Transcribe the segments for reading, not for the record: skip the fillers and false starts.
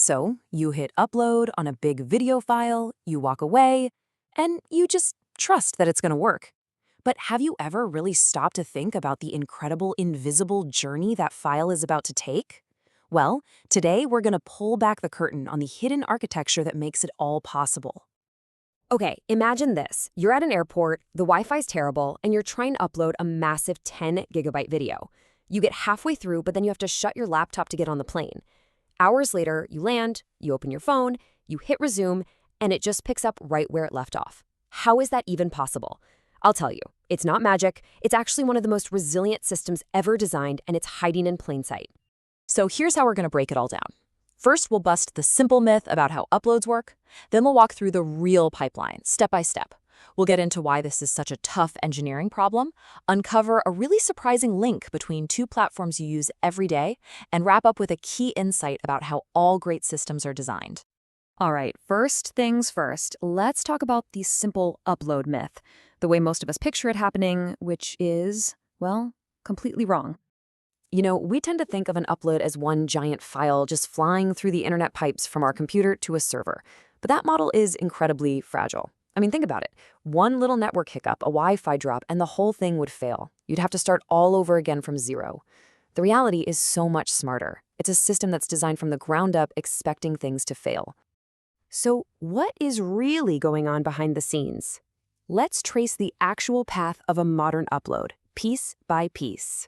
So you hit upload on a big video file, you walk away, and you just trust that it's going to work. But have you ever really stopped to think about the incredible invisible journey that file is about to take? Well, today we're going to pull back the curtain on the hidden architecture that makes it all possible. Okay, imagine this. You're at an airport, the Wi-Fi's terrible, and you're trying to upload a massive 10 GB video. You get halfway through, but then you have to shut your laptop to get on the plane. Hours later, you land, you open your phone, you hit resume, and it just picks up right where it left off. How is that even possible? I'll tell you, it's not magic. It's actually one of the most resilient systems ever designed, and it's hiding in plain sight. So here's how we're going to break it all down. First, we'll bust the simple myth about how uploads work. Then we'll walk through the real pipeline, step by step. We'll get into why this is such a tough engineering problem, uncover a really surprising link between two platforms you use every day, and wrap up with a key insight about how all great systems are designed. All right, first things first, let's talk about the simple upload myth, the way most of us picture it happening, which is, well, completely wrong. You know, we tend to think of an upload as one giant file just flying through the internet pipes from our computer to a server. But that model is incredibly fragile. I mean, think about it. One little network hiccup, a Wi-Fi drop, and the whole thing would fail. You'd have to start all over again from zero. The reality is so much smarter. It's a system that's designed from the ground up, expecting things to fail. So what is really going on behind the scenes? Let's trace the actual path of a modern upload, piece by piece.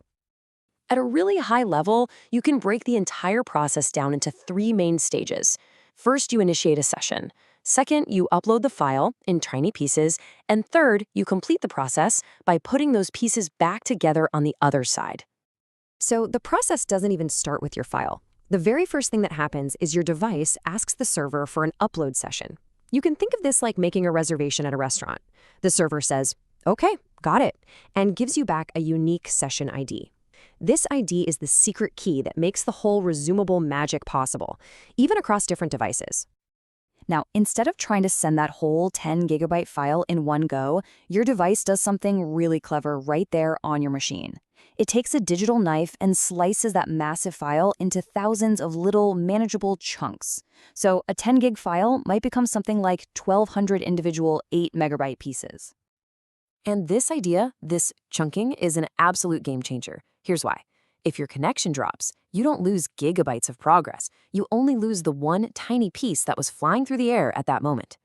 At a really high level, you can break the entire process down into three main stages. First, you initiate a session. Second, you upload the file in tiny pieces. And third, you complete the process by putting those pieces back together on the other side. So the process doesn't even start with your file. The very first thing that happens is your device asks the server for an upload session. You can think of this like making a reservation at a restaurant. The server says, "Okay, got it," and gives you back a unique session ID. This ID is the secret key that makes the whole resumable magic possible, even across different devices. Now, instead of trying to send that whole 10 GB file in one go, your device does something really clever right there on your machine. It takes a digital knife and slices that massive file into thousands of little, manageable chunks. So a 10 gig file might become something like 1,200 individual 8 MB pieces. And this idea, this chunking, is an absolute game changer. Here's why. If your connection drops, you don't lose gigabytes of progress. You only lose the one tiny piece that was flying through the air at that moment.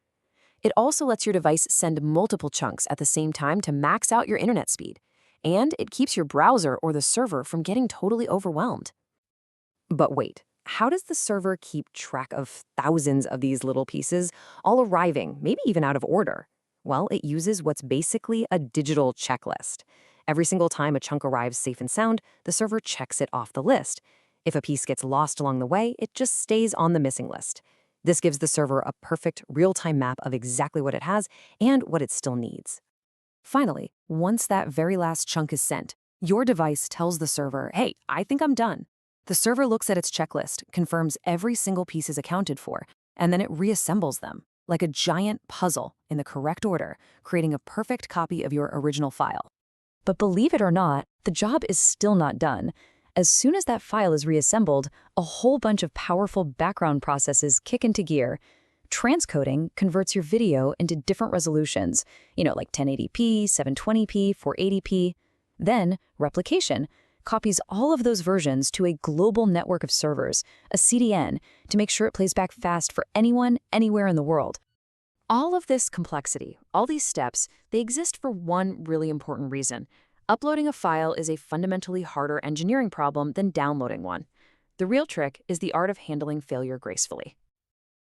It also lets your device send multiple chunks at the same time to max out your internet speed. And it keeps your browser or the server from getting totally overwhelmed. But wait, how does the server keep track of thousands of these little pieces, all arriving, maybe even out of order? Well, it uses what's basically a digital checklist. Every single time a chunk arrives safe and sound, the server checks it off the list. If a piece gets lost along the way, it just stays on the missing list. This gives the server a perfect real-time map of exactly what it has and what it still needs. Finally, once that very last chunk is sent, your device tells the server, "Hey, I think I'm done." The server looks at its checklist, confirms every single piece is accounted for, and then it reassembles them, like a giant puzzle in the correct order, creating a perfect copy of your original file. But believe it or not, the job is still not done. As soon as that file is reassembled, a whole bunch of powerful background processes kick into gear. Transcoding converts your video into different resolutions, like 1080p, 720p, 480p. Then, replication copies all of those versions to a global network of servers, a CDN, to make sure it plays back fast for anyone, anywhere in the world. All of this complexity, all these steps, they exist for one really important reason. Uploading a file is a fundamentally harder engineering problem than downloading one. The real trick is the art of handling failure gracefully.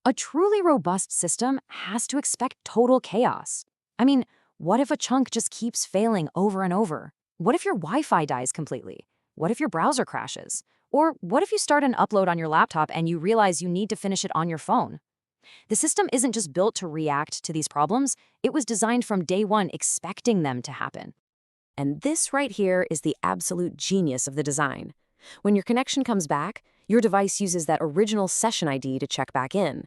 A truly robust system has to expect total chaos. I mean, what if a chunk just keeps failing over and over? What if your Wi-Fi dies completely? What if your browser crashes? Or what if you start an upload on your laptop and you realize you need to finish it on your phone? The system isn't just built to react to these problems, it was designed from day one expecting them to happen. And this right here is the absolute genius of the design. When your connection comes back, your device uses that original session ID to check back in.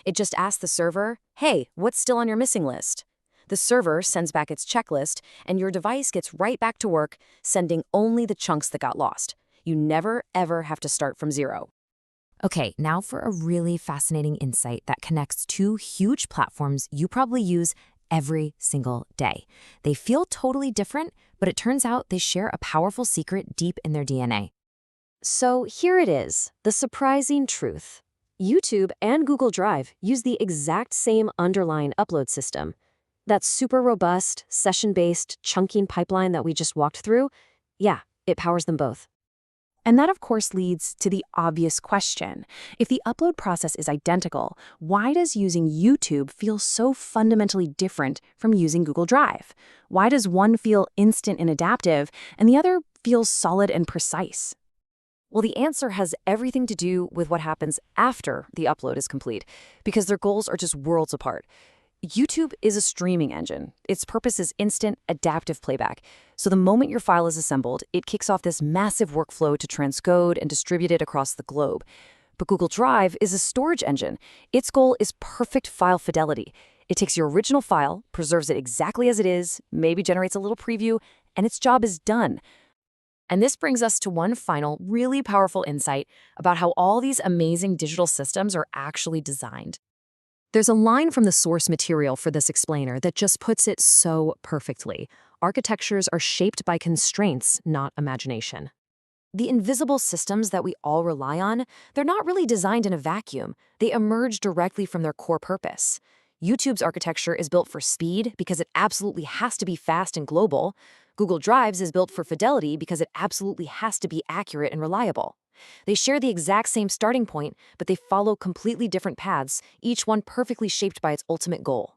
It just asks the server, "Hey, what's still on your missing list?" The server sends back its checklist, and your device gets right back to work, sending only the chunks that got lost. You never, ever have to start from zero. Okay, now for a really fascinating insight that connects two huge platforms you probably use every single day. They feel totally different, but it turns out they share a powerful secret deep in their DNA. So here it is, the surprising truth. YouTube and Google Drive use the exact same underlying upload system. That super robust, session-based chunking pipeline that we just walked through, yeah, it powers them both. And that, of course, leads to the obvious question. If the upload process is identical, why does using YouTube feel so fundamentally different from using Google Drive? Why does one feel instant and adaptive, and the other feels solid and precise? Well, the answer has everything to do with what happens after the upload is complete, because their goals are just worlds apart. YouTube is a streaming engine. Its purpose is instant, adaptive playback. So the moment your file is assembled, it kicks off this massive workflow to transcode and distribute it across the globe. But Google Drive is a storage engine. Its goal is perfect file fidelity. It takes your original file, preserves it exactly as it is, maybe generates a little preview, and its job is done. And this brings us to one final, really powerful insight about how all these amazing digital systems are actually designed. There's a line from the source material for this explainer that just puts it so perfectly. Architectures are shaped by constraints, not imagination. The invisible systems that we all rely on, they're not really designed in a vacuum. They emerge directly from their core purpose. YouTube's architecture is built for speed because it absolutely has to be fast and global. Google Drive's is built for fidelity because it absolutely has to be accurate and reliable. They share the exact same starting point, but they follow completely different paths, each one perfectly shaped by its ultimate goal.